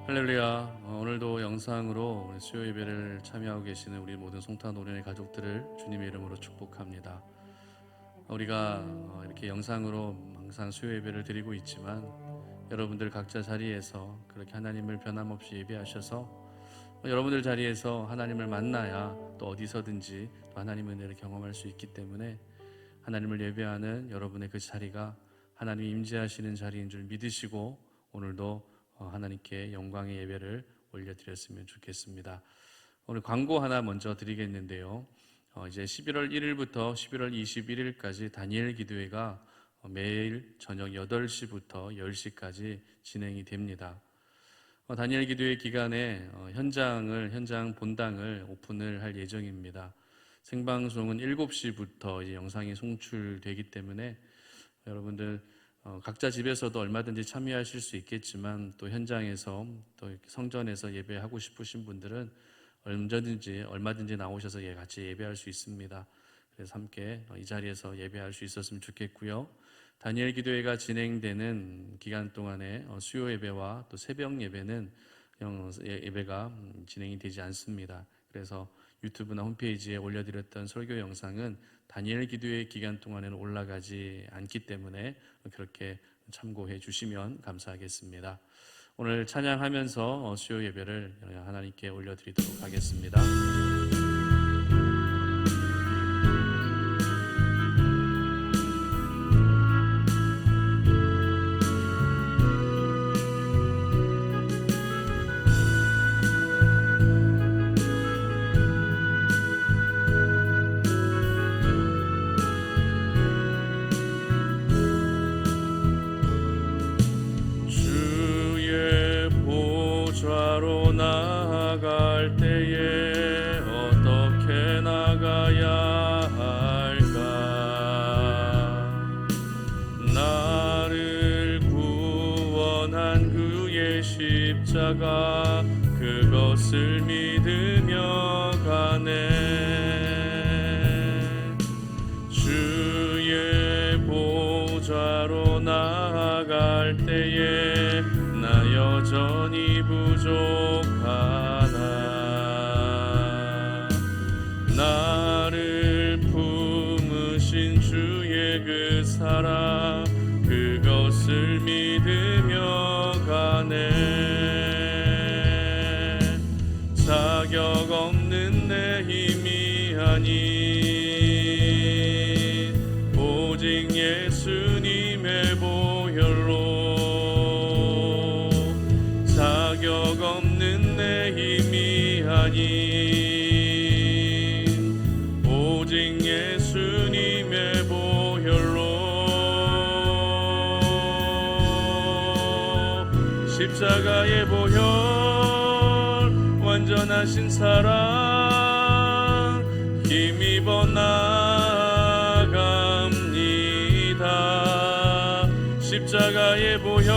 할렐루야. 오늘도 영상으로 우리 수요 예배를 참여하고 계시는 우리 모든 송타 노련의 가족들을 주님의 이름으로 축복합니다. 우리가 이렇게 영상으로 항상 수요 예배를 드리고 있지만 여러분들 각자 자리에서 그렇게 하나님을 변함없이 예배하셔서 여러분들 자리에서 하나님을 만나야 또 어디서든지 또 하나님의 은혜를 경험할 수 있기 때문에 하나님을 예배하는 여러분의 그 자리가 하나님이 임재하시는 자리인 줄 믿으시고 오늘도 하나님께 영광의 예배를 올려드렸으면 좋겠습니다. 오늘 광고 하나 먼저 드리겠는데요. 이제 11월 1일부터 11월 21일까지 다니엘 기도회가 매일 저녁 8시부터 10시까지 진행이 됩니다. 다니엘 기도회 기간에 현장 본당을 오픈을 할 예정입니다. 생방송은 7시부터 이제 영상이 송출되기 때문에 여러분들 각자 집에서도 얼마든지 참여하실 수 있겠지만 또 현장에서 또 성전에서 예배하고 싶으신 분들은 얼마든지 나오셔서 같이 예배할 수 있습니다. 그래서 함께 이 자리에서 예배할 수 있었으면 좋겠고요. 다니엘 기도회가 진행되는 기간 동안에 수요 예배와 또 새벽 예배는 예배가 진행이 되지 않습니다. 그래서 유튜브나 홈페이지에 올려드렸던 설교 영상은 다니엘 기도회 기간 동안에는 올라가지 않기 때문에 그렇게 참고해 주시면 감사하겠습니다. 오늘 찬양하면서 수요 예배를 하나님께 올려드리도록 하겠습니다. 나아갈 때에 어떻게 나가야 할까? 나를 구원한 그의 십자가 그것을 믿으며 가네. 주의 보좌로 나아갈 때에 나 여전히 부족하나. 나를 품으신 주의 그 사랑 그것을 믿으며 가네. 자격 없는 내 힘이 아닌 오직 예수님의 보혈로 자격 없는 내 힘이 아닌 오직 예수님의 보혈로 십자가의 보혈 완전하신 사랑 힘입어 나아갑니다. 십자가의 보혈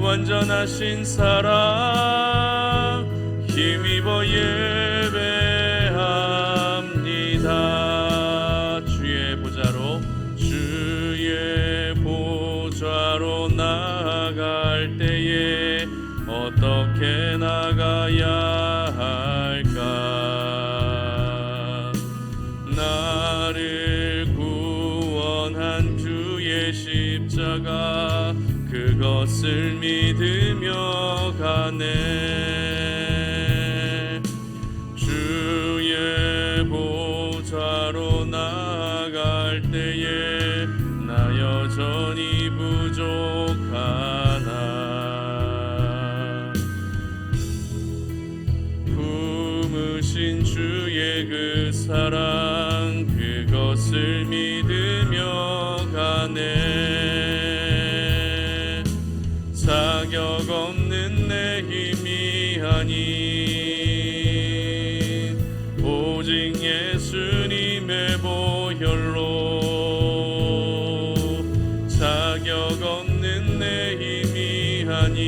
완전하신 사랑 힘입어 예배합니다. 주의 보좌로 나아갈 때에 어떻게 나가야 할까? 나를 구원한 주의 십자가 그것을 믿으며 가네. 주의 보좌로 나아갈 때에 나 여전히 부족하나. 품으신 주의 그 사랑 그것을 믿으며 가네. 자격 없는 내 힘이 아닌 오직 예수님의 보혈로 자격 없는 내 힘이 아닌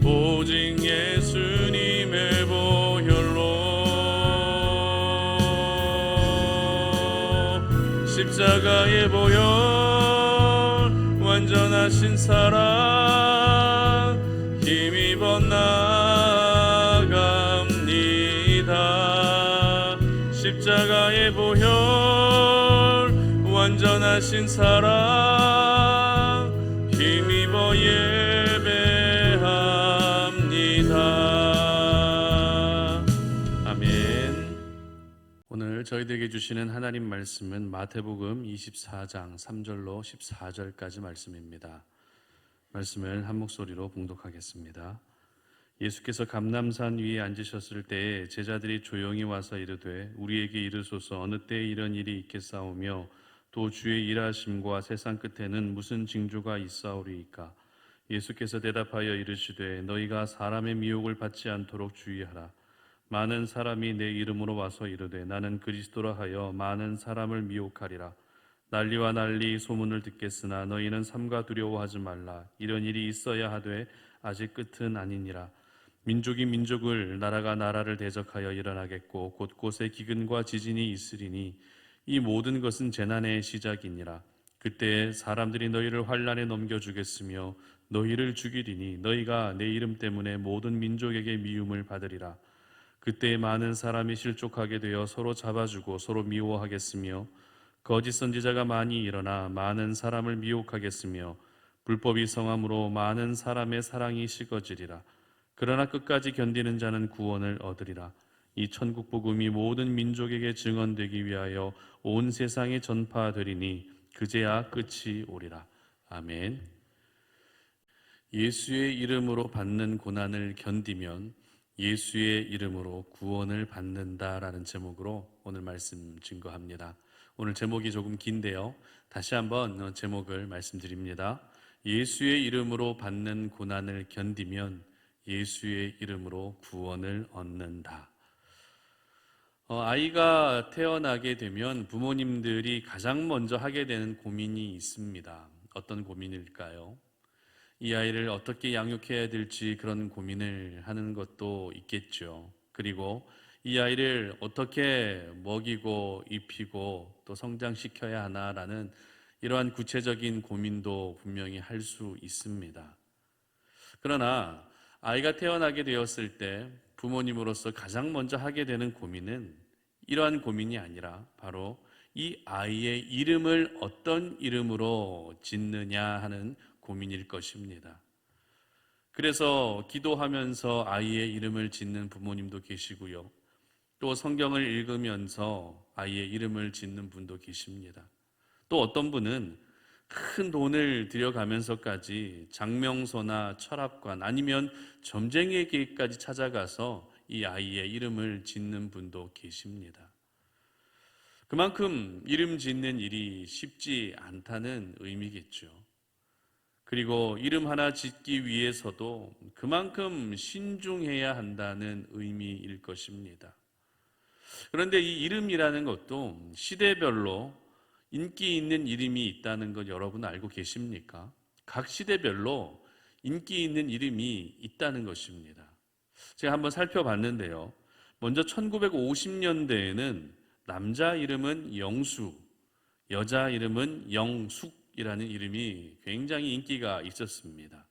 오직 예수님의 보혈로 십자가의 보혈 완전하신 사랑 힘입어 나갑니다. 십자가의 보혈 완전하신 사랑 힘입어 예배합니다. 아멘. 오늘 저희들에게 주시는 하나님 말씀은 마태복음 24장 3절로 14절까지 말씀입니다. 말씀을 한 목소리로 봉독하겠습니다. 예수께서 감람산 위에 앉으셨을 때에 제자들이 조용히 와서 이르되 우리에게 이르소서 어느 때에 이런 일이 있겠사오며 또 주의 일하심과 세상 끝에는 무슨 징조가 있사오리이까. 예수께서 대답하여 이르시되 너희가 사람의 미혹을 받지 않도록 주의하라. 많은 사람이 내 이름으로 와서 이르되 나는 그리스도라 하여 많은 사람을 미혹하리라. 난리와 난리 소문을 듣겠으나 너희는 삼가 두려워하지 말라. 이런 일이 있어야 하되 아직 끝은 아니니라. 민족이 민족을 나라가 나라를 대적하여 일어나겠고 곳곳에 기근과 지진이 있으리니 이 모든 것은 재난의 시작이니라. 그때에 사람들이 너희를 환난에 넘겨주겠으며 너희를 죽이리니 너희가 내 이름 때문에 모든 민족에게 미움을 받으리라. 그때에 많은 사람이 실족하게 되어 서로 잡아주고 서로 미워하겠으며 거짓 선지자가 많이 일어나 많은 사람을 미혹하겠으며 불법이 성함으로 많은 사람의 사랑이 식어지리라. 그러나 끝까지 견디는 자는 구원을 얻으리라. 이 천국 복음이 모든 민족에게 증언되기 위하여 온 세상에 전파되리니 그제야 끝이 오리라. 아멘. 예수의 이름으로 받는 고난을 견디면 예수의 이름으로 구원을 받는다라는 제목으로 오늘 말씀 증거합니다. 오늘 제목이 조금 긴데요. 다시 한번 제목을 말씀드립니다. 예수의 이름으로 받는 고난을 견디면 예수의 이름으로 구원을 얻는다. 아이가 태어나게 되면 부모님들이 가장 먼저 하게 되는 고민이 있습니다. 어떤 고민일까요? 이 아이를 어떻게 양육해야 될지 그런 고민을 하는 것도 있겠죠. 그리고 이 아이를 어떻게 먹이고 입히고 또 성장시켜야 하나라는 이러한 구체적인 고민도 분명히 할 수 있습니다. 그러나 아이가 태어나게 되었을 때 부모님으로서 가장 먼저 하게 되는 고민은 이러한 고민이 아니라 바로 이 아이의 이름을 어떤 이름으로 짓느냐 하는 고민일 것입니다. 그래서 기도하면서 아이의 이름을 짓는 부모님도 계시고요. 또 성경을 읽으면서 아이의 이름을 짓는 분도 계십니다. 또 어떤 분은 큰 돈을 들여가면서까지 장명소나 철학관 아니면 점쟁이에게까지 찾아가서 이 아이의 이름을 짓는 분도 계십니다. 그만큼 이름 짓는 일이 쉽지 않다는 의미겠죠. 그리고 이름 하나 짓기 위해서도 그만큼 신중해야 한다는 의미일 것입니다. 그런데 이 이름이라는 것도 시대별로 인기 있는 이름이 있다는 것 여러분 알고 계십니까? 각 시대별로 인기 있는 이름이 있다는 것입니다. 제가 한번 살펴봤는데요. 먼저 1950년대에는 남자 이름은 영수, 여자 이름은 영숙이라는 이름이 굉장히 인기가 있었습니다.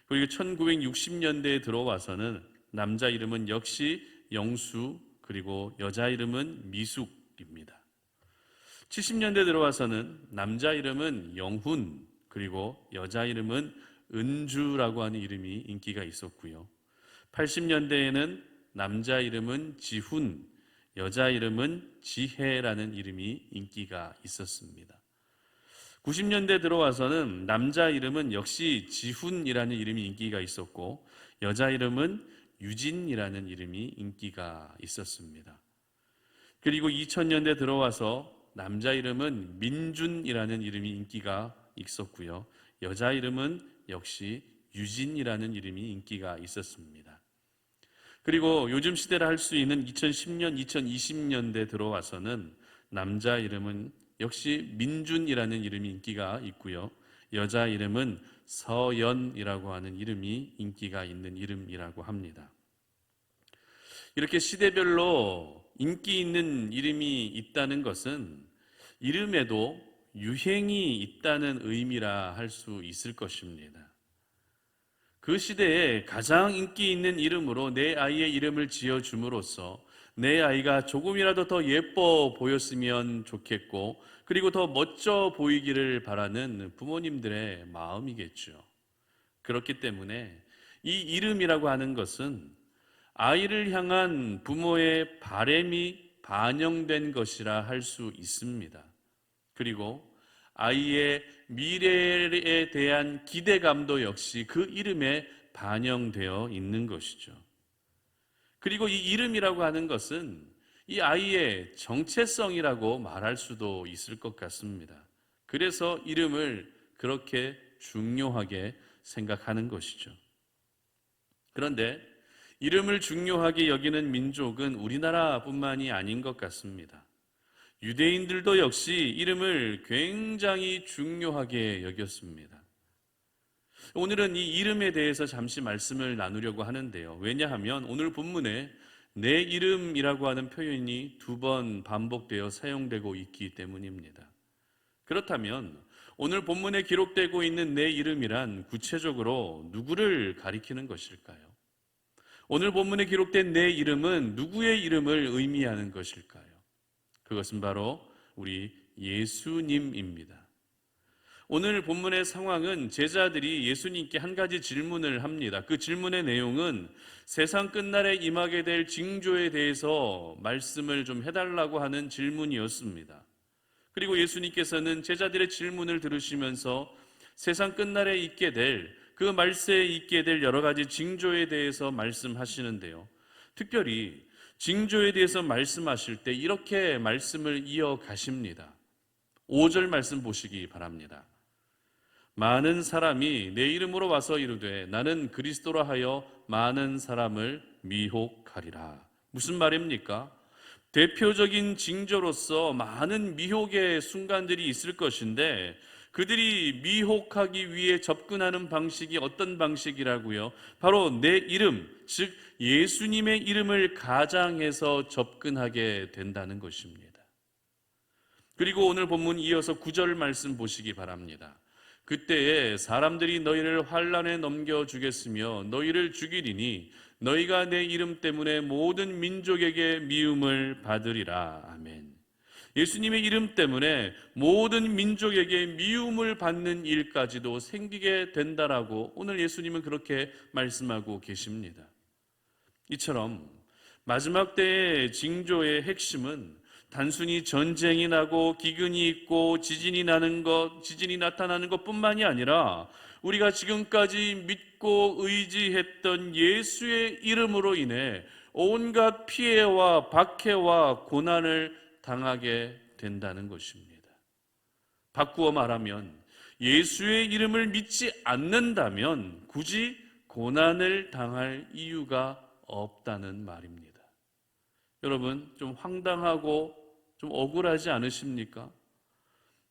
그리고 1960년대에 들어와서는 남자 이름은 역시 영수, 그리고 여자 이름은 미숙입니다. 70년대 들어와서는 남자 이름은 영훈, 그리고 여자 이름은 은주라고 하는 이름이 인기가 있었고요. 80년대에는 남자 이름은 지훈, 여자 이름은 지혜라는 이름이 인기가 있었습니다. 90년대 들어와서는 남자 이름은 역시 지훈이라는 이름이 인기가 있었고 여자 이름은 유진이라는 이름이 인기가 있었습니다. 그리고 2000년대 들어와서 남자 이름은 민준이라는 이름이 인기가 있었고요. 여자 이름은 역시 유진이라는 이름이 인기가 있었습니다. 그리고 요즘 시대를 할 수 있는 2010년, 2020년대 들어와서는 남자 이름은 역시 민준이라는 이름이 인기가 있고요. 여자 이름은 서연이라고 하는 이름이 인기가 있는 이름이라고 합니다. 이렇게 시대별로 인기 있는 이름이 있다는 것은 이름에도 유행이 있다는 의미라 할 수 있을 것입니다. 그 시대에 가장 인기 있는 이름으로 내 아이의 이름을 지어줌으로써 내 아이가 조금이라도 더 예뻐 보였으면 좋겠고, 그리고 더 멋져 보이기를 바라는 부모님들의 마음이겠죠. 그렇기 때문에 이 이름이라고 하는 것은 아이를 향한 부모의 바램이 반영된 것이라 할 수 있습니다. 그리고 아이의 미래에 대한 기대감도 역시 그 이름에 반영되어 있는 것이죠. 그리고 이 이름이라고 하는 것은 이 아이의 정체성이라고 말할 수도 있을 것 같습니다. 그래서 이름을 그렇게 중요하게 생각하는 것이죠. 그런데 이름을 중요하게 여기는 민족은 우리나라뿐만이 아닌 것 같습니다. 유대인들도 역시 이름을 굉장히 중요하게 여겼습니다. 오늘은 이 이름에 대해서 잠시 말씀을 나누려고 하는데요. 왜냐하면 오늘 본문에 내 이름이라고 하는 표현이 2번 반복되어 사용되고 있기 때문입니다. 그렇다면 오늘 본문에 기록되고 있는 내 이름이란 구체적으로 누구를 가리키는 것일까요? 오늘 본문에 기록된 내 이름은 누구의 이름을 의미하는 것일까요? 그것은 바로 우리 예수님입니다. 오늘 본문의 상황은 제자들이 예수님께 한 가지 질문을 합니다. 그 질문의 내용은 세상 끝날에 임하게 될 징조에 대해서 말씀을 좀 해달라고 하는 질문이었습니다. 그리고 예수님께서는 제자들의 질문을 들으시면서 세상 끝날에 있게 될, 그 말세에 있게 될 여러 가지 징조에 대해서 말씀하시는데요. 특별히 징조에 대해서 말씀하실 때 이렇게 말씀을 이어가십니다. 5절 말씀 보시기 바랍니다. 많은 사람이 내 이름으로 와서 이르되 나는 그리스도라 하여 많은 사람을 미혹하리라. 무슨 말입니까? 대표적인 징조로서 많은 미혹의 순간들이 있을 것인데, 그들이 미혹하기 위해 접근하는 방식이 어떤 방식이라고요? 바로 내 이름, 즉 예수님의 이름을 가장해서 접근하게 된다는 것입니다. 그리고 오늘 본문 이어서 9절 말씀 보시기 바랍니다. 그때에 사람들이 너희를 환난에 넘겨주겠으며 너희를 죽이리니 너희가 내 이름 때문에 모든 민족에게 미움을 받으리라. 아멘. 예수님의 이름 때문에 모든 민족에게 미움을 받는 일까지도 생기게 된다라고 오늘 예수님은 그렇게 말씀하고 계십니다. 이처럼 마지막 때의 징조의 핵심은 단순히 전쟁이 나고 기근이 있고 지진이 나타나는 것뿐만이 아니라 우리가 지금까지 믿고 의지했던 예수의 이름으로 인해 온갖 피해와 박해와 고난을 당하게 된다는 것입니다. 바꾸어 말하면 예수의 이름을 믿지 않는다면 굳이 고난을 당할 이유가 없다는 말입니다. 여러분, 좀 황당하고 좀 억울하지 않으십니까?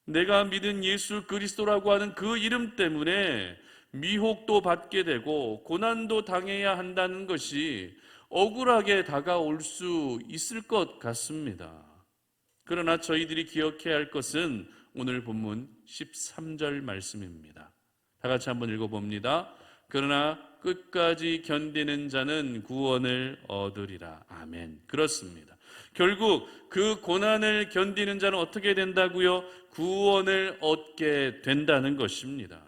내가 믿은 예수 그리스도라고 하는 그 이름 때문에 미혹도 받게 되고 고난도 당해야 한다는 것이 억울하게 다가올 수 있을 것 같습니다. 그러나 저희들이 기억해야 할 것은 오늘 본문 13절 말씀입니다. 다 같이 한번 읽어봅니다. 그러나 끝까지 견디는 자는 구원을 얻으리라. 아멘. 그렇습니다. 결국 그 고난을 견디는 자는 어떻게 된다고요? 구원을 얻게 된다는 것입니다.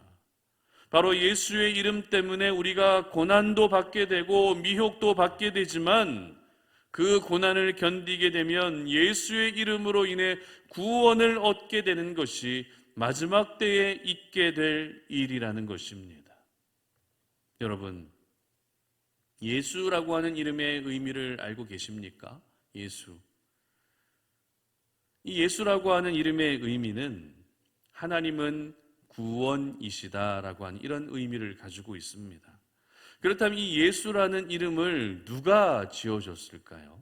바로 예수의 이름 때문에 우리가 고난도 받게 되고 미혹도 받게 되지만 그 고난을 견디게 되면 예수의 이름으로 인해 구원을 얻게 되는 것이 마지막 때에 있게 될 일이라는 것입니다. 여러분, 예수라고 하는 이름의 의미를 알고 계십니까? 예수. 이 예수라고 하는 이름의 의미는 하나님은 구원이시다라고 하는 이런 의미를 가지고 있습니다. 그렇다면 이 예수라는 이름을 누가 지어줬을까요?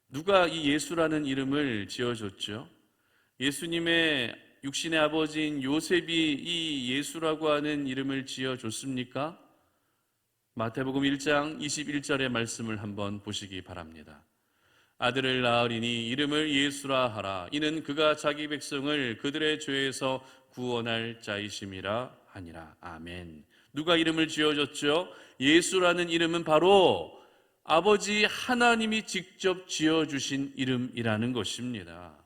누가 이 예수라는 이름을 지어줬죠? 예수님의 육신의 아버지인 요셉이 이 예수라고 하는 이름을 지어줬습니까? 마태복음 1장 21절의 말씀을 한번 보시기 바랍니다. 아들을 낳으리니 이름을 예수라 하라. 이는 그가 자기 백성을 그들의 죄에서 구원할 자이심이라 하니라. 아멘. 누가 이름을 지어줬죠? 예수라는 이름은 바로 아버지 하나님이 직접 지어주신 이름이라는 것입니다.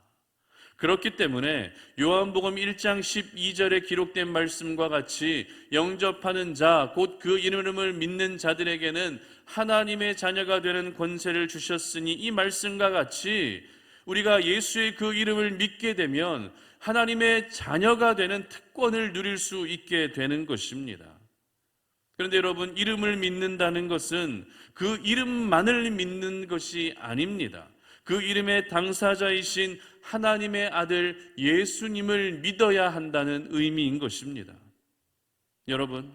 그렇기 때문에 요한복음 1장 12절에 기록된 말씀과 같이 영접하는 자, 곧 그 이름을 믿는 자들에게는 하나님의 자녀가 되는 권세를 주셨으니, 이 말씀과 같이 우리가 예수의 그 이름을 믿게 되면 하나님의 자녀가 되는 특권을 누릴 수 있게 되는 것입니다. 그런데 여러분, 이름을 믿는다는 것은 그 이름만을 믿는 것이 아닙니다. 그 이름의 당사자이신 하나님의 아들 예수님을 믿어야 한다는 의미인 것입니다. 여러분,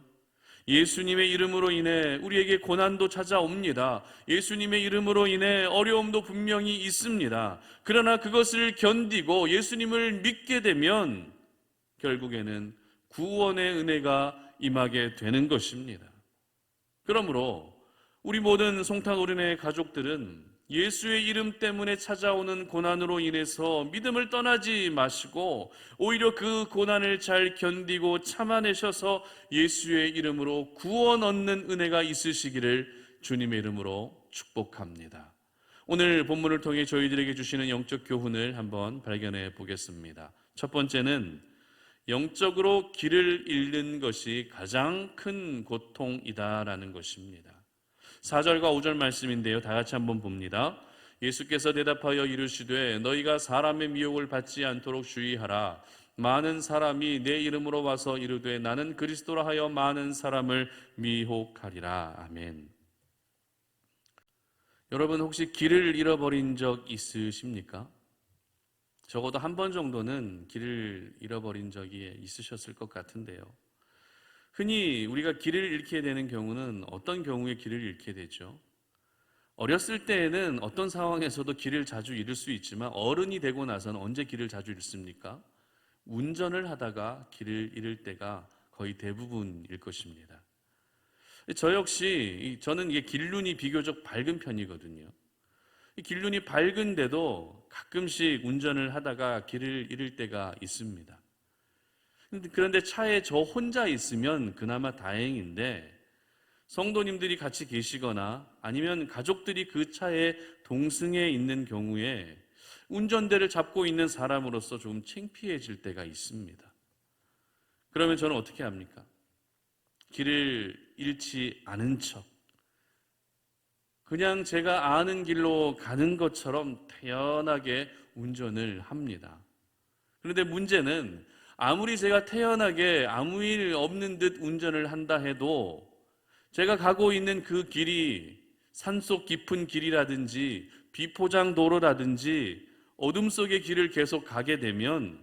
예수님의 이름으로 인해 우리에게 고난도 찾아옵니다. 예수님의 이름으로 인해 어려움도 분명히 있습니다. 그러나 그것을 견디고 예수님을 믿게 되면 결국에는 구원의 은혜가 임하게 되는 것입니다. 그러므로 우리 모든 송탄오륜의 가족들은 예수의 이름 때문에 찾아오는 고난으로 인해서 믿음을 떠나지 마시고 오히려 그 고난을 잘 견디고 참아내셔서 예수의 이름으로 구원 얻는 은혜가 있으시기를 주님의 이름으로 축복합니다. 오늘 본문을 통해 저희들에게 주시는 영적 교훈을 한번 발견해 보겠습니다. 첫 번째는 영적으로 길을 잃는 것이 가장 큰 고통이다라는 것입니다. 4절과 5절 말씀인데요, 다 같이 한번 봅니다. 예수께서 대답하여 이르시되 너희가 사람의 미혹을 받지 않도록 주의하라. 많은 사람이 내 이름으로 와서 이르되 나는 그리스도라 하여 많은 사람을 미혹하리라. 아멘. 여러분, 혹시 길을 잃어버린 적 있으십니까? 적어도 한 번 정도는 길을 잃어버린 적이 있으셨을 것 같은데요. 흔히 우리가 길을 잃게 되는 경우는 어떤 경우에 길을 잃게 되죠? 어렸을 때에는 어떤 상황에서도 길을 자주 잃을 수 있지만 어른이 되고 나서는 언제 길을 자주 잃습니까? 운전을 하다가 길을 잃을 때가 거의 대부분일 것입니다. 저 역시 저는 이게 길눈이 비교적 밝은 편이거든요. 길눈이 밝은데도 가끔씩 운전을 하다가 길을 잃을 때가 있습니다. 그런데 차에 저 혼자 있으면 그나마 다행인데 성도님들이 같이 계시거나 아니면 가족들이 그 차에 동승해 있는 경우에 운전대를 잡고 있는 사람으로서 좀 창피해질 때가 있습니다. 그러면 저는 어떻게 합니까? 길을 잃지 않은 척, 그냥 제가 아는 길로 가는 것처럼 태연하게 운전을 합니다. 그런데 문제는 아무리 제가 태연하게 아무 일 없는 듯 운전을 한다 해도 제가 가고 있는 그 길이 산속 깊은 길이라든지 비포장 도로라든지 어둠 속의 길을 계속 가게 되면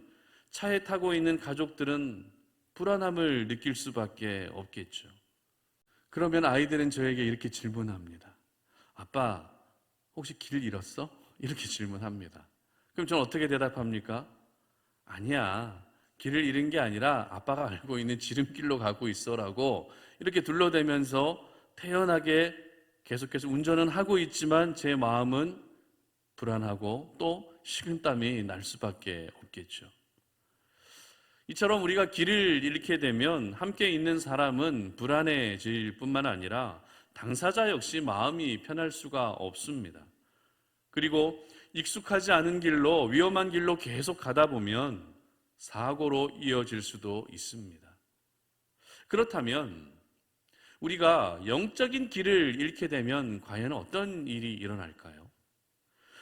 차에 타고 있는 가족들은 불안함을 느낄 수밖에 없겠죠. 그러면 아이들은 저에게 이렇게 질문합니다. 아빠, 혹시 길 잃었어? 이렇게 질문합니다. 그럼 저는 어떻게 대답합니까? 아니야, 길을 잃은 게 아니라 아빠가 알고 있는 지름길로 가고 있어라고 이렇게 둘러대면서 태연하게 계속해서 운전은 하고 있지만 제 마음은 불안하고 또 식은땀이 날 수밖에 없겠죠. 이처럼 우리가 길을 잃게 되면 함께 있는 사람은 불안해질 뿐만 아니라 당사자 역시 마음이 편할 수가 없습니다. 그리고 익숙하지 않은 길로, 위험한 길로 계속 가다 보면 사고로 이어질 수도 있습니다. 그렇다면 우리가 영적인 길을 잃게 되면 과연 어떤 일이 일어날까요?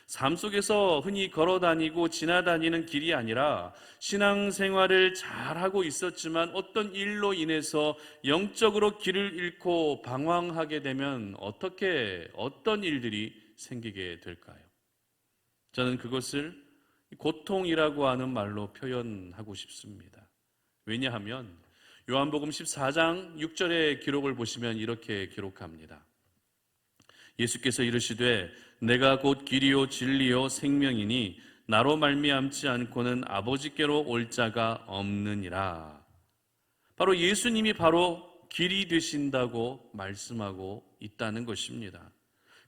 삶 속에서 흔히 걸어다니고 지나다니는 길이 아니라 신앙생활을 잘하고 있었지만 어떤 일로 인해서 영적으로 길을 잃고 방황하게 되면 어떤 일들이 생기게 될까요? 저는 그것을 고통이라고 하는 말로 표현하고 싶습니다. 왜냐하면 요한복음 14장 6절의 기록을 보시면 이렇게 기록합니다. 예수께서 이르시되 내가 곧 길이요 진리요 생명이니 나로 말미암지 않고는 아버지께로 올 자가 없느니라. 바로 예수님이 바로 길이 되신다고 말씀하고 있다는 것입니다.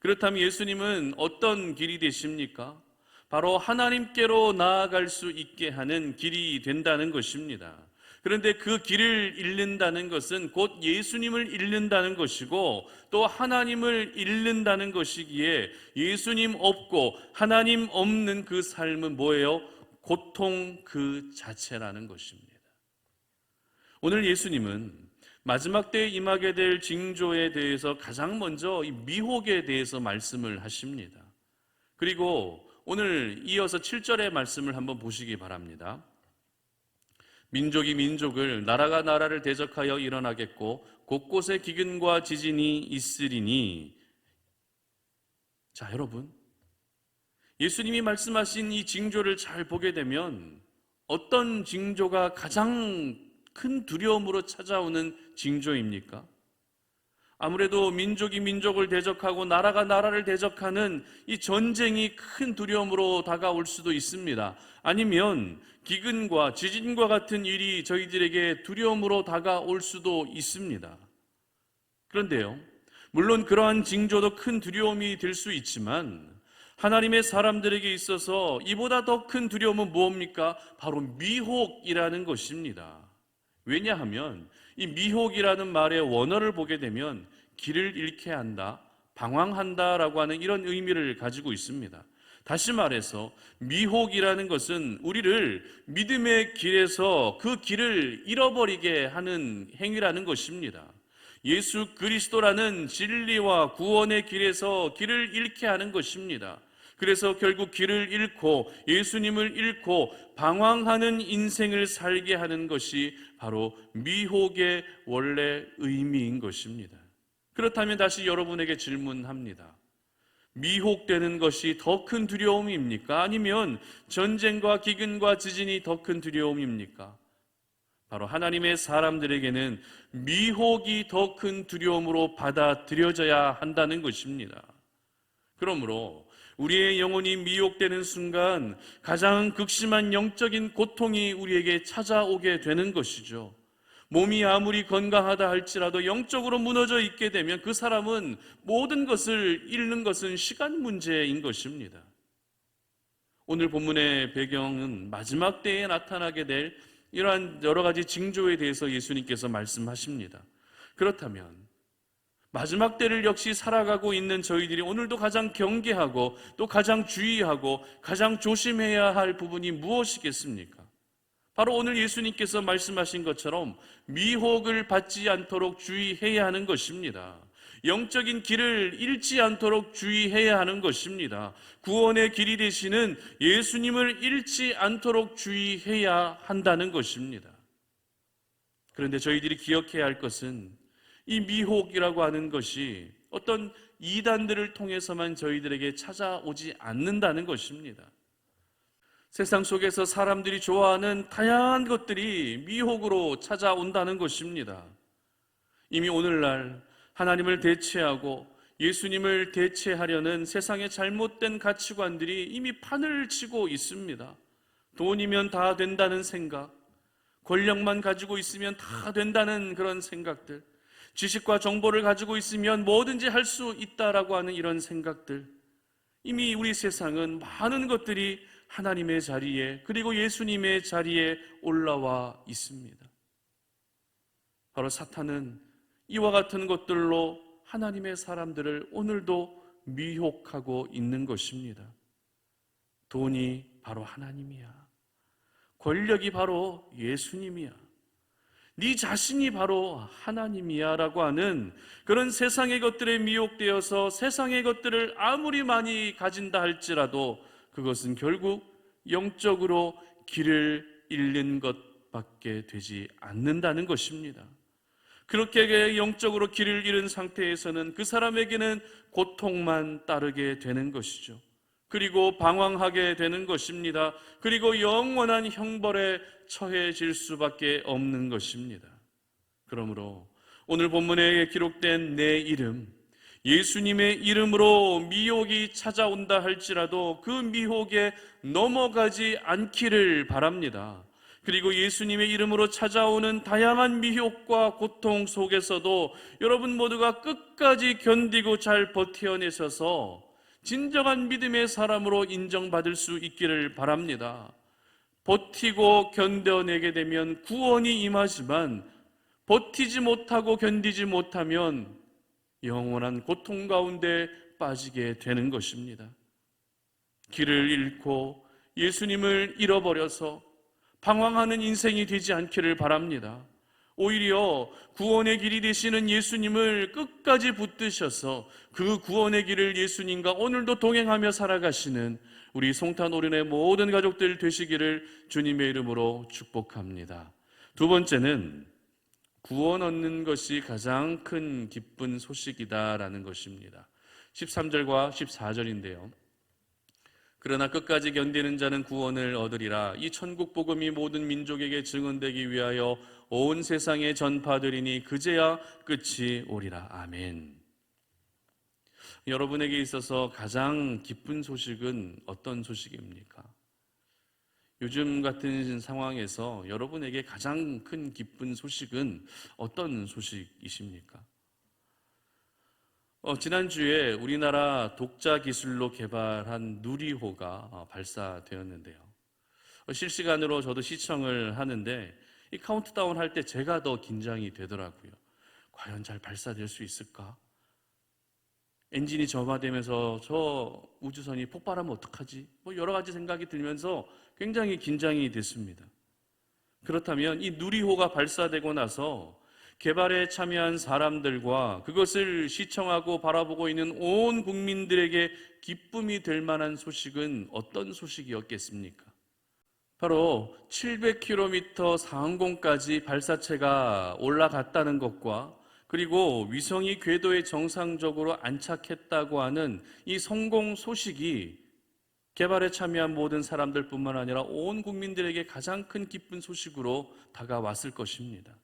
그렇다면 예수님은 어떤 길이 되십니까? 바로 하나님께로 나아갈 수 있게 하는 길이 된다는 것입니다. 그런데 그 길을 잃는다는 것은 곧 예수님을 잃는다는 것이고 또 하나님을 잃는다는 것이기에 예수님 없고 하나님 없는 그 삶은 뭐예요? 고통 그 자체라는 것입니다. 오늘 예수님은 마지막 때에 임하게 될 징조에 대해서 가장 먼저 이 미혹에 대해서 말씀을 하십니다. 그리고 오늘 이어서 7절의 말씀을 한번 보시기 바랍니다. 민족이 민족을, 나라가 나라를 대적하여 일어나겠고 곳곳에 기근과 지진이 있으리니. 자, 여러분, 예수님이 말씀하신 이 징조를 잘 보게 되면 어떤 징조가 가장 큰 두려움으로 찾아오는 징조입니까? 아무래도 민족이 민족을 대적하고 나라가 나라를 대적하는 이 전쟁이 큰 두려움으로 다가올 수도 있습니다. 아니면 기근과 지진과 같은 일이 저희들에게 두려움으로 다가올 수도 있습니다. 그런데요, 물론 그러한 징조도 큰 두려움이 될 수 있지만 하나님의 사람들에게 있어서 이보다 더 큰 두려움은 무엇입니까? 바로 미혹이라는 것입니다. 왜냐하면 이 미혹이라는 말의 원어를 보게 되면 길을 잃게 한다, 방황한다라고 하는 이런 의미를 가지고 있습니다. 다시 말해서 미혹이라는 것은 우리를 믿음의 길에서 그 길을 잃어버리게 하는 행위라는 것입니다. 예수 그리스도라는 진리와 구원의 길에서 길을 잃게 하는 것입니다. 그래서 결국 길을 잃고 예수님을 잃고 방황하는 인생을 살게 하는 것이 바로 미혹의 원래 의미인 것입니다. 그렇다면 다시 여러분에게 질문합니다. 미혹되는 것이 더 큰 두려움입니까? 아니면 전쟁과 기근과 지진이 더 큰 두려움입니까? 바로 하나님의 사람들에게는 미혹이 더 큰 두려움으로 받아들여져야 한다는 것입니다. 그러므로 우리의 영혼이 미혹되는 순간 가장 극심한 영적인 고통이 우리에게 찾아오게 되는 것이죠. 몸이 아무리 건강하다 할지라도 영적으로 무너져 있게 되면 그 사람은 모든 것을 잃는 것은 시간 문제인 것입니다. 오늘 본문의 배경은 마지막 때에 나타나게 될 이러한 여러 가지 징조에 대해서 예수님께서 말씀하십니다. 그렇다면 마지막 때를 역시 살아가고 있는 저희들이 오늘도 가장 경계하고 또 가장 주의하고 가장 조심해야 할 부분이 무엇이겠습니까? 바로 오늘 예수님께서 말씀하신 것처럼 미혹을 받지 않도록 주의해야 하는 것입니다. 영적인 길을 잃지 않도록 주의해야 하는 것입니다. 구원의 길이 되시는 예수님을 잃지 않도록 주의해야 한다는 것입니다. 그런데 저희들이 기억해야 할 것은 이 미혹이라고 하는 것이 어떤 이단들을 통해서만 저희들에게 찾아오지 않는다는 것입니다. 세상 속에서 사람들이 좋아하는 다양한 것들이 미혹으로 찾아온다는 것입니다. 이미 오늘날 하나님을 대체하고 예수님을 대체하려는 세상의 잘못된 가치관들이 이미 판을 치고 있습니다. 돈이면 다 된다는 생각, 권력만 가지고 있으면 다 된다는 그런 생각들, 지식과 정보를 가지고 있으면 뭐든지 할 수 있다라고 하는 이런 생각들, 이미 우리 세상은 많은 것들이 하나님의 자리에 그리고 예수님의 자리에 올라와 있습니다. 바로 사탄은 이와 같은 것들로 하나님의 사람들을 오늘도 미혹하고 있는 것입니다. 돈이 바로 하나님이야. 권력이 바로 예수님이야. 네 자신이 바로 하나님이야 라고 하는 그런 세상의 것들에 미혹되어서 세상의 것들을 아무리 많이 가진다 할지라도 그것은 결국 영적으로 길을 잃는 것밖에 되지 않는다는 것입니다. 그렇게 영적으로 길을 잃은 상태에서는 그 사람에게는 고통만 따르게 되는 것이죠. 그리고 방황하게 되는 것입니다. 그리고 영원한 형벌에 처해질 수밖에 없는 것입니다. 그러므로 오늘 본문에 기록된 내 이름, 예수님의 이름으로 미혹이 찾아온다 할지라도 그 미혹에 넘어가지 않기를 바랍니다. 그리고 예수님의 이름으로 찾아오는 다양한 미혹과 고통 속에서도 여러분 모두가 끝까지 견디고 잘 버텨내셔서 진정한 믿음의 사람으로 인정받을 수 있기를 바랍니다. 버티고 견뎌내게 되면 구원이 임하지만 버티지 못하고 견디지 못하면 영원한 고통 가운데 빠지게 되는 것입니다. 길을 잃고 예수님을 잃어버려서 방황하는 인생이 되지 않기를 바랍니다. 오히려 구원의 길이 되시는 예수님을 끝까지 붙드셔서 그 구원의 길을 예수님과 오늘도 동행하며 살아가시는 우리 송탄오륜의 모든 가족들 되시기를 주님의 이름으로 축복합니다. 두 번째는 구원 얻는 것이 가장 큰 기쁜 소식이다라는 것입니다. 13절과 14절인데요. 그러나 끝까지 견디는 자는 구원을 얻으리라. 이 천국 복음이 모든 민족에게 증언되기 위하여 온 세상에 전파되리니 그제야 끝이 오리라. 아멘. 여러분에게 있어서 가장 기쁜 소식은 어떤 소식입니까? 요즘 같은 상황에서 여러분에게 가장 큰 기쁜 소식은 어떤 소식이십니까? 지난주에 우리나라 독자 기술로 개발한 누리호가 발사되었는데요. 실시간으로 저도 시청을 하는데 이 카운트다운 할 때 제가 더 긴장이 되더라고요. 과연 잘 발사될 수 있을까? 엔진이 점화되면서 저 우주선이 폭발하면 어떡하지? 여러 가지 생각이 들면서 굉장히 긴장이 됐습니다. 그렇다면 이 누리호가 발사되고 나서 개발에 참여한 사람들과 그것을 시청하고 바라보고 있는 온 국민들에게 기쁨이 될 만한 소식은 어떤 소식이었겠습니까? 바로 700km 상공까지 발사체가 올라갔다는 것과 그리고 위성이 궤도에 정상적으로 안착했다고 하는 이 성공 소식이 개발에 참여한 모든 사람들뿐만 아니라 온 국민들에게 가장 큰 기쁜 소식으로 다가왔을 것입니다.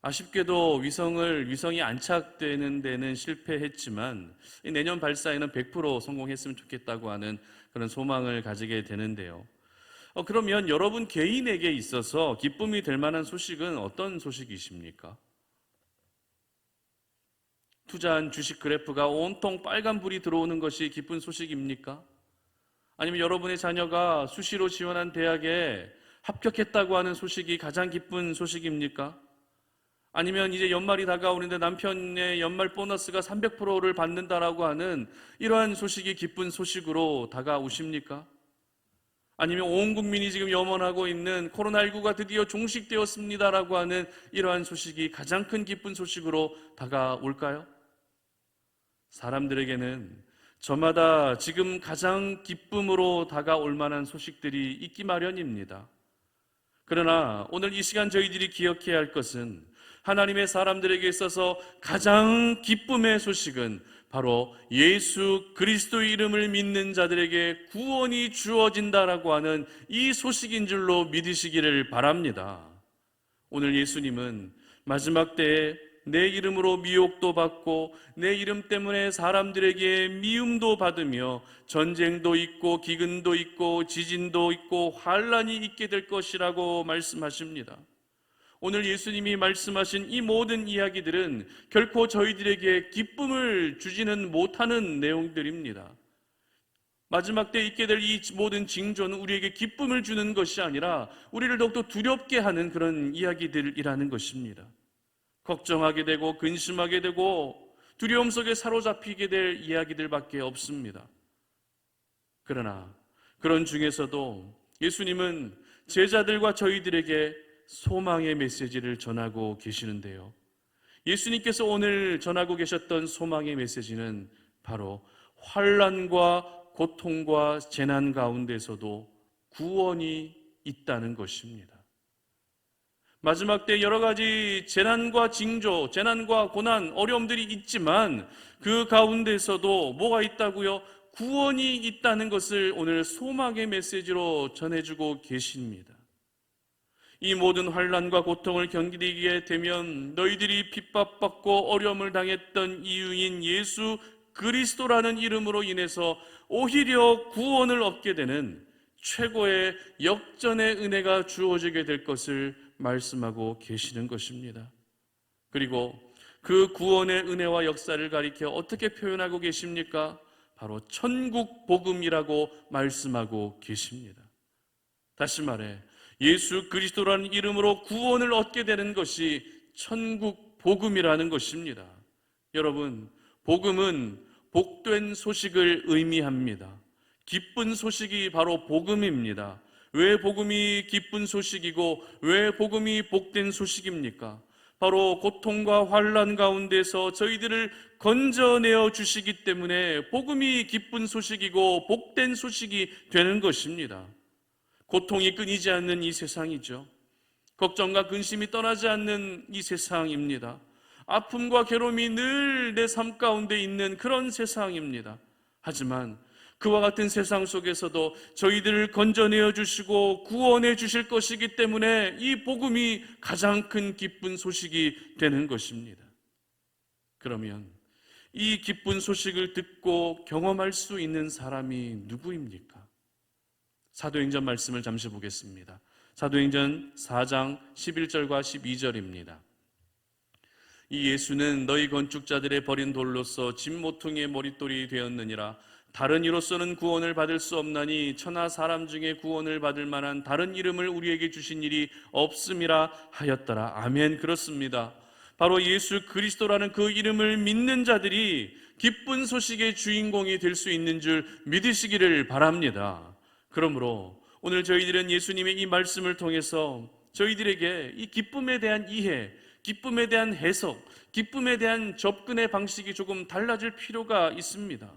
아쉽게도 위성이 안착되는 데는 실패했지만 내년 발사에는 100% 성공했으면 좋겠다고 하는 그런 소망을 가지게 되는데요. 그러면 여러분 개인에게 있어서 기쁨이 될 만한 소식은 어떤 소식이십니까? 투자한 주식 그래프가 온통 빨간불이 들어오는 것이 기쁜 소식입니까? 아니면 여러분의 자녀가 수시로 지원한 대학에 합격했다고 하는 소식이 가장 기쁜 소식입니까? 아니면 이제 연말이 다가오는데 남편의 연말 보너스가 300%를 받는다라고 하는 이러한 소식이 기쁜 소식으로 다가오십니까? 아니면 온 국민이 지금 염원하고 있는 코로나19가 드디어 종식되었습니다라고 하는 이러한 소식이 가장 큰 기쁜 소식으로 다가올까요? 사람들에게는 저마다 지금 가장 기쁨으로 다가올 만한 소식들이 있기 마련입니다. 그러나 오늘 이 시간 저희들이 기억해야 할 것은 하나님의 사람들에게 있어서 가장 기쁨의 소식은 바로 예수 그리스도의 이름을 믿는 자들에게 구원이 주어진다라고 하는 이 소식인 줄로 믿으시기를 바랍니다. 오늘 예수님은 마지막 때에 내 이름으로 미혹도 받고 내 이름 때문에 사람들에게 미움도 받으며 전쟁도 있고 기근도 있고 지진도 있고 환란이 있게 될 것이라고 말씀하십니다. 오늘 예수님이 말씀하신 이 모든 이야기들은 결코 저희들에게 기쁨을 주지는 못하는 내용들입니다. 마지막 때 있게 될 이 모든 징조는 우리에게 기쁨을 주는 것이 아니라 우리를 더욱더 두렵게 하는 그런 이야기들이라는 것입니다. 걱정하게 되고 근심하게 되고 두려움 속에 사로잡히게 될 이야기들밖에 없습니다. 그러나 그런 중에서도 예수님은 제자들과 저희들에게 소망의 메시지를 전하고 계시는데요. 예수님께서 오늘 전하고 계셨던 소망의 메시지는 바로 환난과 고통과 재난 가운데서도 구원이 있다는 것입니다. 마지막 때 여러 가지 재난과 징조, 재난과 고난, 어려움들이 있지만 그 가운데서도 뭐가 있다고요? 구원이 있다는 것을 오늘 소망의 메시지로 전해주고 계십니다. 이 모든 환난과 고통을 견디게 되면 너희들이 핍박받고 어려움을 당했던 이유인 예수 그리스도라는 이름으로 인해서 오히려 구원을 얻게 되는 최고의 역전의 은혜가 주어지게 될 것을 말씀하고 계시는 것입니다. 그리고 그 구원의 은혜와 역사를 가리켜 어떻게 표현하고 계십니까? 바로 천국 복음이라고 말씀하고 계십니다. 다시 말해 예수 그리스도라는 이름으로 구원을 얻게 되는 것이 천국 복음이라는 것입니다. 여러분, 복음은 복된 소식을 의미합니다. 기쁜 소식이 바로 복음입니다. 왜 복음이 기쁜 소식이고 왜 복음이 복된 소식입니까? 바로 고통과 환난 가운데서 저희들을 건져내어 주시기 때문에 복음이 기쁜 소식이고 복된 소식이 되는 것입니다. 고통이 끊이지 않는 이 세상이죠. 걱정과 근심이 떠나지 않는 이 세상입니다. 아픔과 괴로움이 늘 내 삶 가운데 있는 그런 세상입니다. 하지만 그와 같은 세상 속에서도 저희들을 건져내어 주시고 구원해 주실 것이기 때문에 이 복음이 가장 큰 기쁜 소식이 되는 것입니다. 그러면 이 기쁜 소식을 듣고 경험할 수 있는 사람이 누구입니까? 사도행전 말씀을 잠시 보겠습니다. 사도행전 4장 11절과 12절입니다. 이 예수는 너희 건축자들의 버린 돌로서 집 모퉁이의 머릿돌이 되었느니라. 다른 이로서는 구원을 받을 수 없나니 천하 사람 중에 구원을 받을 만한 다른 이름을 우리에게 주신 일이 없음이라 하였더라. 아멘. 그렇습니다. 바로 예수 그리스도라는 그 이름을 믿는 자들이 기쁜 소식의 주인공이 될 수 있는 줄 믿으시기를 바랍니다. 그러므로 오늘 저희들은 예수님의 이 말씀을 통해서 저희들에게 이 기쁨에 대한 이해, 기쁨에 대한 해석, 기쁨에 대한 접근의 방식이 조금 달라질 필요가 있습니다.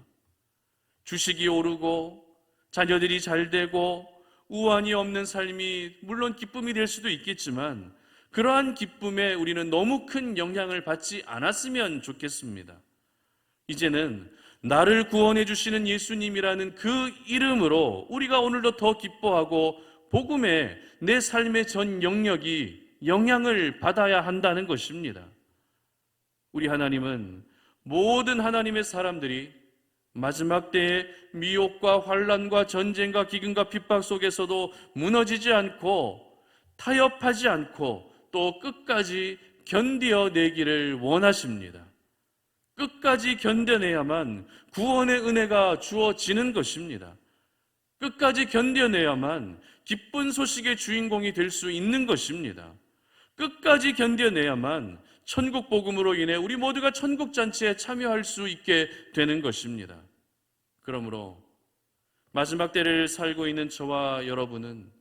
주식이 오르고 자녀들이 잘 되고 우환이 없는 삶이 물론 기쁨이 될 수도 있겠지만 그러한 기쁨에 우리는 너무 큰 영향을 받지 않았으면 좋겠습니다. 이제는 나를 구원해 주시는 예수님이라는 그 이름으로 우리가 오늘도 더 기뻐하고 복음에 내 삶의 전 영역이 영향을 받아야 한다는 것입니다. 우리 하나님은 모든 하나님의 사람들이 마지막 때에 미혹과 환난과 전쟁과 기근과 핍박 속에서도 무너지지 않고 타협하지 않고 또 끝까지 견뎌내기를 원하십니다. 끝까지 견뎌내야만 구원의 은혜가 주어지는 것입니다. 끝까지 견뎌내야만 기쁜 소식의 주인공이 될 수 있는 것입니다. 끝까지 견뎌내야만 천국 복음으로 인해 우리 모두가 천국 잔치에 참여할 수 있게 되는 것입니다. 그러므로 마지막 때를 살고 있는 저와 여러분은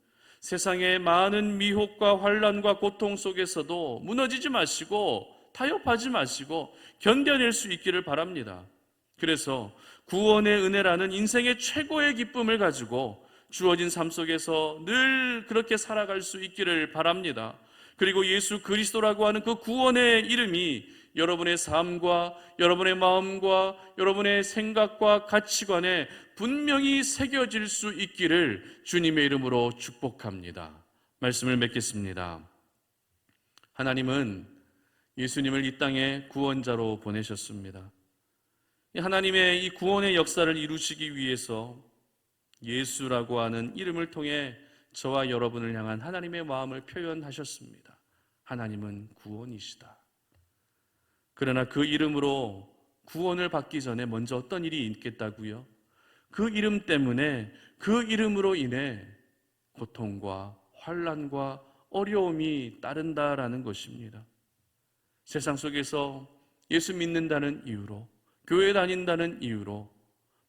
세상의 많은 미혹과 환난과 고통 속에서도 무너지지 마시고 타협하지 마시고 견뎌낼 수 있기를 바랍니다. 그래서 구원의 은혜라는 인생의 최고의 기쁨을 가지고 주어진 삶 속에서 늘 그렇게 살아갈 수 있기를 바랍니다. 그리고 예수 그리스도라고 하는 그 구원의 이름이 여러분의 삶과 여러분의 마음과 여러분의 생각과 가치관에 분명히 새겨질 수 있기를 주님의 이름으로 축복합니다. 말씀을 맺겠습니다. 하나님은 예수님을 이 땅에 구원자로 보내셨습니다. 하나님의 이 구원의 역사를 이루시기 위해서 예수라고 하는 이름을 통해 저와 여러분을 향한 하나님의 마음을 표현하셨습니다. 하나님은 구원이시다. 그러나 그 이름으로 구원을 받기 전에 먼저 어떤 일이 있겠다고요? 그 이름 때문에 그 이름으로 인해 고통과 환난과 어려움이 따른다라는 것입니다. 세상 속에서 예수 믿는다는 이유로 교회 다닌다는 이유로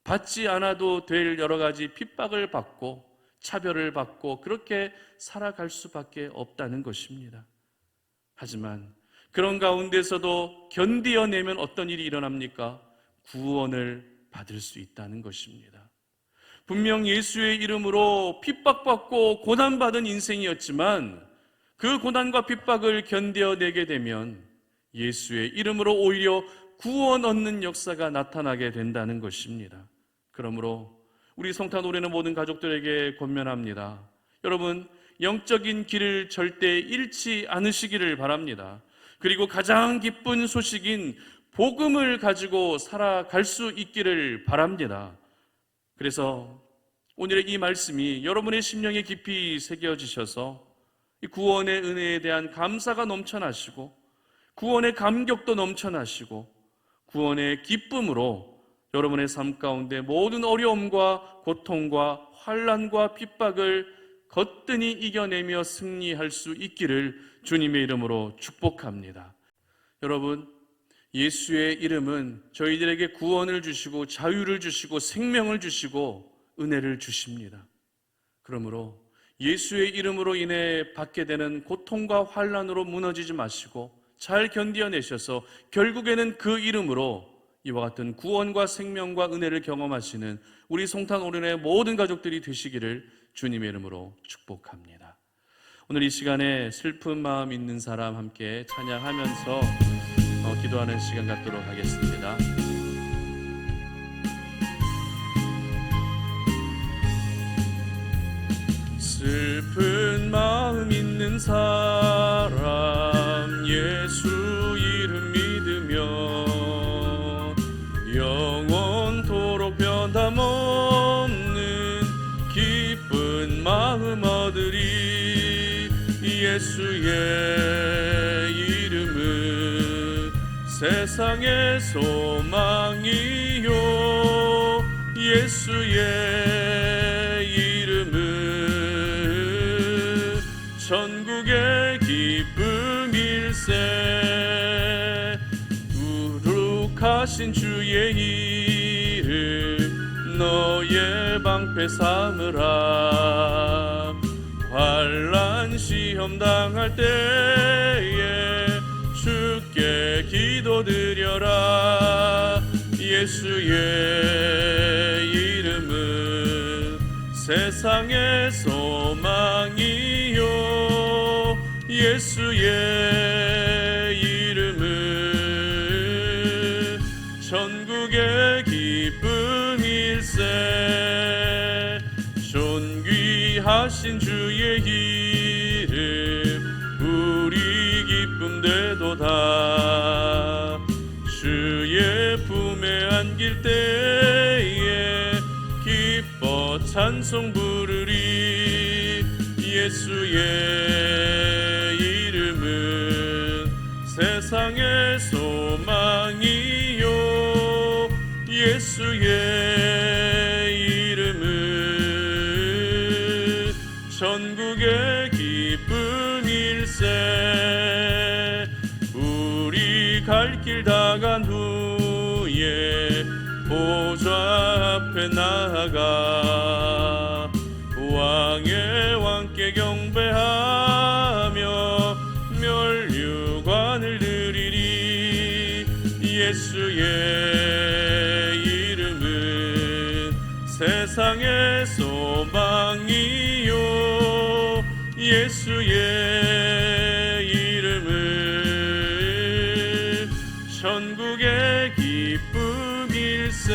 받지 않아도 될 여러 가지 핍박을 받고 차별을 받고 그렇게 살아갈 수밖에 없다는 것입니다. 하지만 그런 가운데서도 견디어내면 어떤 일이 일어납니까? 구원을 받을 수 있다는 것입니다. 분명 예수의 이름으로 핍박받고 고난받은 인생이었지만 그 고난과 핍박을 견뎌내게 되면 예수의 이름으로 오히려 구원 얻는 역사가 나타나게 된다는 것입니다. 그러므로 우리 성탄 노래는 모든 가족들에게 권면합니다. 여러분, 영적인 길을 절대 잃지 않으시기를 바랍니다. 그리고 가장 기쁜 소식인 복음을 가지고 살아갈 수 있기를 바랍니다. 그래서 오늘의 이 말씀이 여러분의 심령에 깊이 새겨지셔서 이 구원의 은혜에 대한 감사가 넘쳐나시고 구원의 감격도 넘쳐나시고 구원의 기쁨으로 여러분의 삶 가운데 모든 어려움과 고통과 환난과 핍박을 거뜬히 이겨내며 승리할 수 있기를 주님의 이름으로 축복합니다. 여러분, 예수의 이름은 저희들에게 구원을 주시고 자유를 주시고 생명을 주시고 은혜를 주십니다. 그러므로 예수의 이름으로 인해 받게 되는 고통과 환난으로 무너지지 마시고 잘 견디어내셔서 결국에는 그 이름으로 이와 같은 구원과 생명과 은혜를 경험하시는 우리 송탄 오륜의 모든 가족들이 되시기를 주님의 이름으로 축복합니다. 오늘 이 시간에 슬픈 마음 있는 사람 함께 찬양하면서 기도하는 시간 갖도록 하겠습니다. 슬픈 마음 있는 사람 예수 이름 믿으며 영원토록 변함없는 기쁜 마음 얻으리. 예수의 이름은 세상의 소망이요 예수의 이름은 천국의 기쁨일세. 거룩하신 주의 이름 너의 방패 삼으라. 환난 시험 당할 때에 주께 기도드려라. 예수의 이름은 세상의 소망이요 예수의 이름은 천국의 기쁨일세. 존귀하신 주의 이름 우리 기쁨 되도다. 주의 품에 안길 때에 기뻐 찬송 부르리. 예수의 이름은 세상의 소망이요 예수의 이름은 천국의 기쁨일세. 우리 갈 길 다 간 후에 보좌 앞에 나아가 왕의 왕께 경배하며 멸류관을 드리리. 예수의 이름은 세상의 소망이요 예수의 이름은 천국의 기쁨일세.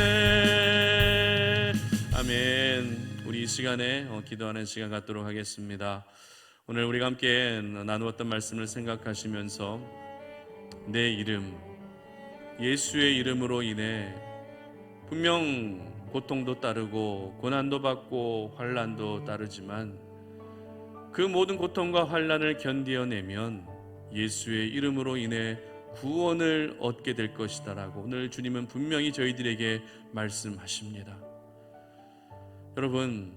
아멘. 우리 이 시간에 기도하는 시간 갖도록 하겠습니다. 오늘 우리가 함께 나누었던 말씀을 생각하시면서 내 이름, 예수의 이름으로 인해 분명 고통도 따르고 고난도 받고 환난도 따르지만 그 모든 고통과 환난을 견디어내면 예수의 이름으로 인해 구원을 얻게 될 것이다라고 오늘 주님은 분명히 저희들에게 말씀하십니다. 여러분,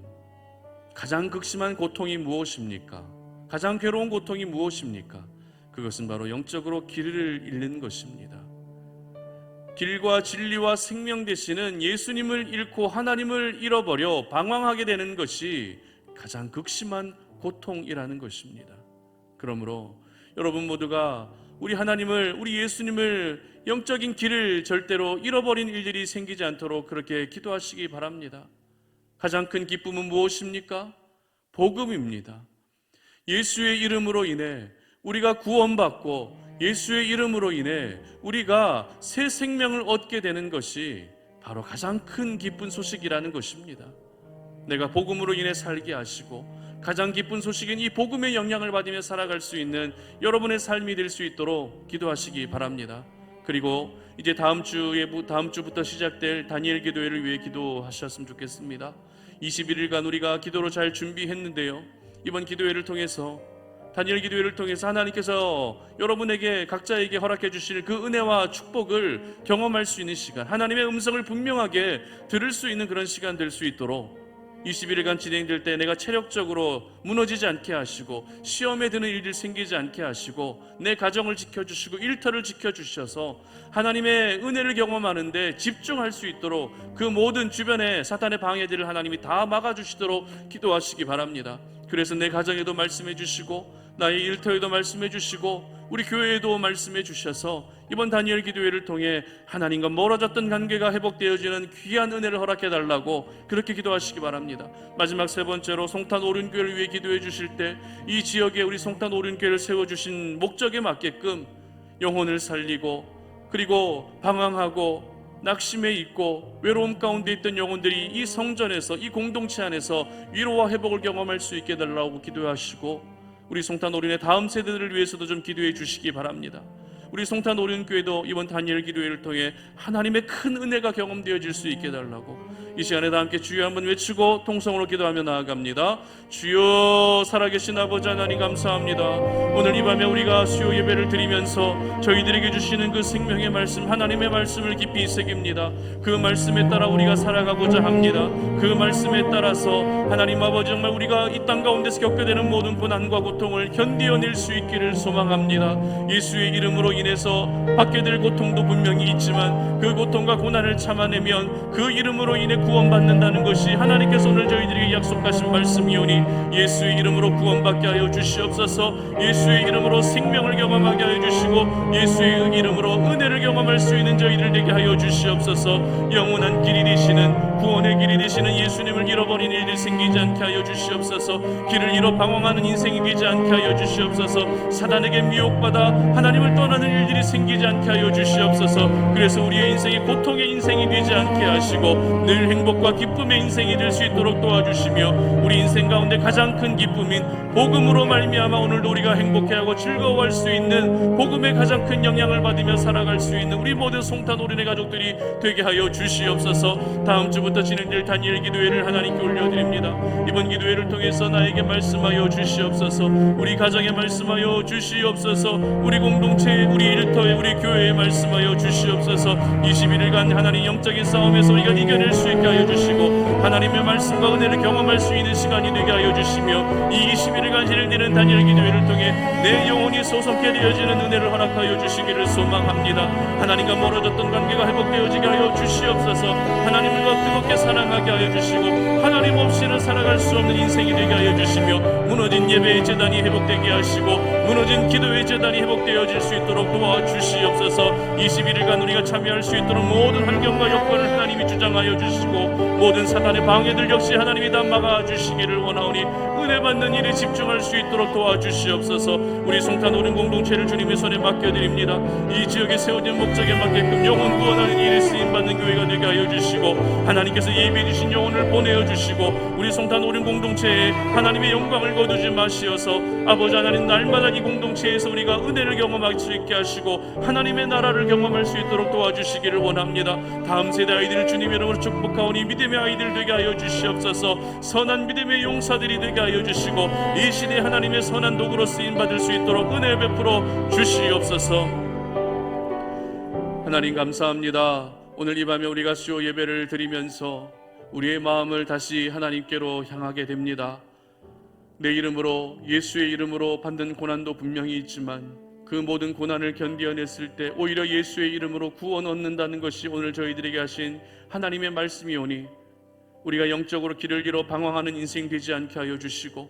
가장 극심한 고통이 무엇입니까? 가장 괴로운 고통이 무엇입니까? 그것은 바로 영적으로 길을 잃는 것입니다. 길과 진리와 생명 되시는 예수님을 잃고 하나님을 잃어버려 방황하게 되는 것이 가장 극심한 고통이라는 것입니다. 그러므로 여러분 모두가 우리 하나님을, 우리 예수님을 영적인 길을 절대로 잃어버린 일들이 생기지 않도록 그렇게 기도하시기 바랍니다. 가장 큰 기쁨은 무엇입니까? 복음입니다. 예수의 이름으로 인해 우리가 구원받고 예수의 이름으로 인해 우리가 새 생명을 얻게 되는 것이 바로 가장 큰 기쁜 소식이라는 것입니다. 내가 복음으로 인해 살게 하시고 가장 기쁜 소식인 이 복음의 영향을 받으며 살아갈 수 있는 여러분의 삶이 될 수 있도록 기도하시기 바랍니다. 그리고 이제 다음 주부터 시작될 다니엘 기도회를 위해 기도하셨으면 좋겠습니다. 21일간 우리가 기도로 잘 준비했는데요, 이번 기도회를 통해서, 다니엘 기도회를 통해서 하나님께서 여러분에게 각자에게 허락해 주실 그 은혜와 축복을 경험할 수 있는 시간, 하나님의 음성을 분명하게 들을 수 있는 그런 시간 될 수 있도록 21일간 진행될 때 내가 체력적으로 무너지지 않게 하시고, 시험에 드는 일들이 생기지 않게 하시고, 내 가정을 지켜주시고 일터를 지켜주셔서 하나님의 은혜를 경험하는데 집중할 수 있도록 그 모든 주변의 사탄의 방해들을 하나님이 다 막아주시도록 기도하시기 바랍니다. 그래서 내 가정에도 말씀해 주시고, 나의 일터에도 말씀해 주시고, 우리 교회에도 말씀해 주셔서 이번 다니엘 기도회를 통해 하나님과 멀어졌던 관계가 회복되어지는 귀한 은혜를 허락해 달라고 그렇게 기도하시기 바랍니다. 마지막 세 번째로, 송탄 오륜교회를 위해 기도해 주실 때 이 지역에 우리 송탄 오륜교회를 세워주신 목적에 맞게끔 영혼을 살리고, 그리고 방황하고 낙심해 있고 외로움 가운데 있던 영혼들이 이 성전에서, 이 공동체 안에서 위로와 회복을 경험할 수 있게 달라고 기도하시고, 우리 송탄 오륜의 다음 세대들을 위해서도 좀 기도해 주시기 바랍니다. 우리 송탄 오륜교회도 이번 다니엘 기도회를 통해 하나님의 큰 은혜가 경험되어질 수 있게 해달라고 이 시간에 다 함께 주여 한번 외치고 통성으로 기도하며 나아갑니다. 주여, 살아계신 아버지 하나님 감사합니다. 오늘 이 밤에 우리가 수요 예배를 드리면서 저희들에게 주시는 그 생명의 말씀, 하나님의 말씀을 깊이 새깁니다. 그 말씀에 따라 우리가 살아가고자 합니다. 그 말씀에 따라서 하나님 아버지, 정말 우리가 이 땅 가운데서 겪게 되는 모든 고난과 고통을 견디어낼 수 있기를 소망합니다. 예수의 이름으로 인해서 받게 될 고통도 분명히 있지만 그 고통과 고난을 참아내면 그 이름으로 인해 구원받는다는 것이 하나님께서 오늘 저희들에게 약속하신 말씀이오니, 예수의 이름으로 구원받게 하여 주시옵소서. 예수의 이름으로 생명을 경험하게 하여 주시고, 예수의 이름으로 은혜를 경험할 수 있는 저희들 되게 하여 주시옵소서. 영원한 길이 되시는, 구원의 길이 되시는 예수님을 잃어버린 일이 생기지 않게 하여 주시옵소서. 길을 잃어 방황하는 인생이 되지 않게 하여 주시옵소서. 사단에게 미혹받아 하나님을 떠나는 일들이 생기지 않게 하여 주시옵소서. 그래서 우리의 인생이 고통의 인생이 되지 않게 하시고 늘 행복과 기쁨의 인생이 될 수 있도록 도와주시며, 우리 인생 가운데 가장 큰 기쁨인 복음으로 말미암아 오늘도 우리가 행복해하고 즐거워할 수 있는, 복음의 가장 큰 영향을 받으며 살아갈 수 있는 우리 모든 송탄 오륜의 가족들이 되게 하여 주시옵소서. 다음 주부터 진행될 다니엘 기도회를 하나님께 올려드립니다. 이번 기도회를 통해서 나에게 말씀하여 주시옵소서. 우리 가정에 말씀하여 주시옵소서. 우리 공동체에, 우리 일터에, 우리 교회에 말씀하여 주시옵소서. 21일간 하나님 영적인 싸움에서 우리가 이겨낼 수 있게 하여 주시고, 하나님의 말씀과 은혜를 경험할 수 있는 시간이 되게 하여 주시며, 이 21일간 진행되는 다니엘 기도회를 통해 내 영혼이 소성케 되어지는 은혜를 허락하여 주시기를 소망합니다. 하나님과 멀어졌던 관계가 회복되어지게 하여 주시옵소서. 하나님과 뜨겁게 사랑하게 하여 주시고, 하나님 없이는 살아갈 수 없는 인생이 되게 하여 주시며, 무너진 예배의 제단이 회복되게 하시고 무너진 기도의 제단이 회복되어질 수 있도록 도와주시옵소서. 21일간 우리가 참여할 수 있도록 모든 환경과 여건을 하나님이 주장하여 주시고, 모든 사탄의 방해들 역시 하나님이 다 막아주시기를 원하오니 은혜 받는 일에 집중할 수 있도록 도와주시옵소서. 우리 송탄 오륜 공동체를 주님의 손에 맡겨드립니다. 이 지역에 세워진 목적에 맞게끔 영혼 구원하는 일에 쓰임받는 교회가 되게 하여 주시고, 하나님께서 예비해 주신 영혼을 보내어 주시고, 우리 송탄 오륜 공동체에 하나님의 영광을 거두지 마시어서 아버지 하나님, 날마다 이 공동체에서 우리가 은혜를 경험할 수 있게 하시고 하나님의 나라를 경험할 수 있도록 도와주시기를 원합니다. 다음 세대 아이들을 주님의 이름으로 축복하오니 믿음의 아이들 되게 하여 주시옵소서. 선한 믿음의 용사들이 되게 하여 주시고, 이 시대에 하나님의 선한 도구로 쓰임받을 수 있도록 은혜 베풀어 주시옵소서. 하나님 감사합니다. 오늘 이 밤에 우리가 수요 예배를 드리면서 우리의 마음을 다시 하나님께로 향하게 됩니다. 내 이름으로, 예수의 이름으로 받는 고난도 분명히 있지만 그 모든 고난을 견디어냈을 때 오히려 예수의 이름으로 구원 얻는다는 것이 오늘 저희들에게 하신 하나님의 말씀이오니, 우리가 영적으로 길을 잃어 방황하는 인생 되지 않게 하여 주시고,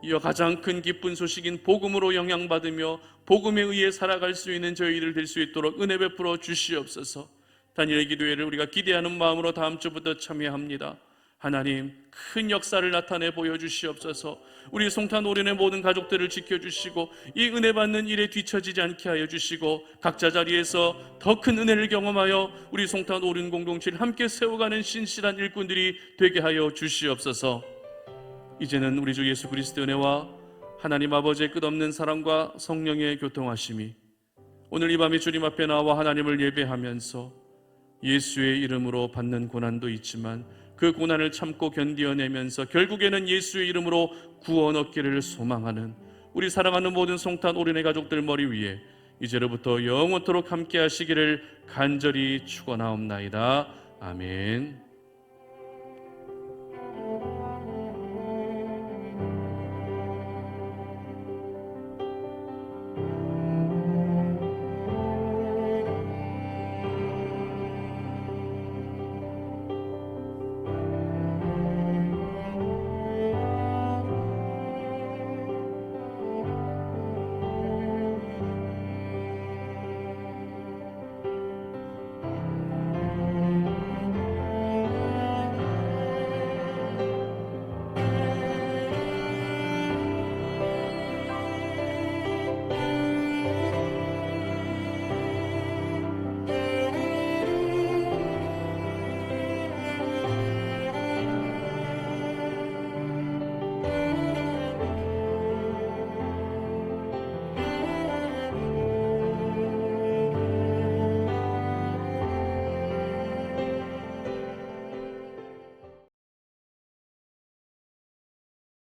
이어 가장 큰 기쁜 소식인 복음으로 영향받으며 복음에 의해 살아갈 수 있는 저희들 될 수 있도록 은혜 베풀어 주시옵소서. 다니엘 기도회를 우리가 기대하는 마음으로 다음 주부터 참여합니다. 하나님, 큰 역사를 나타내 보여주시옵소서. 우리 송탄 오륜의 모든 가족들을 지켜주시고 이 은혜 받는 일에 뒤처지지 않게 하여 주시고, 각자 자리에서 더 큰 은혜를 경험하여 우리 송탄 오륜 공동체를 함께 세워가는 신실한 일꾼들이 되게 하여 주시옵소서. 이제는 우리 주 예수 그리스도의 은혜와 하나님 아버지의 끝없는 사랑과 성령의 교통하심이 오늘 이 밤에 주님 앞에 나와 하나님을 예배하면서 예수의 이름으로 받는 고난도 있지만 그 고난을 참고 견디어내면서 결국에는 예수의 이름으로 구원 얻기를 소망하는 우리 사랑하는 모든 송탄 오륜의 가족들 머리 위에 이제로부터 영원토록 함께 하시기를 간절히 축원하옵나이다. 아멘.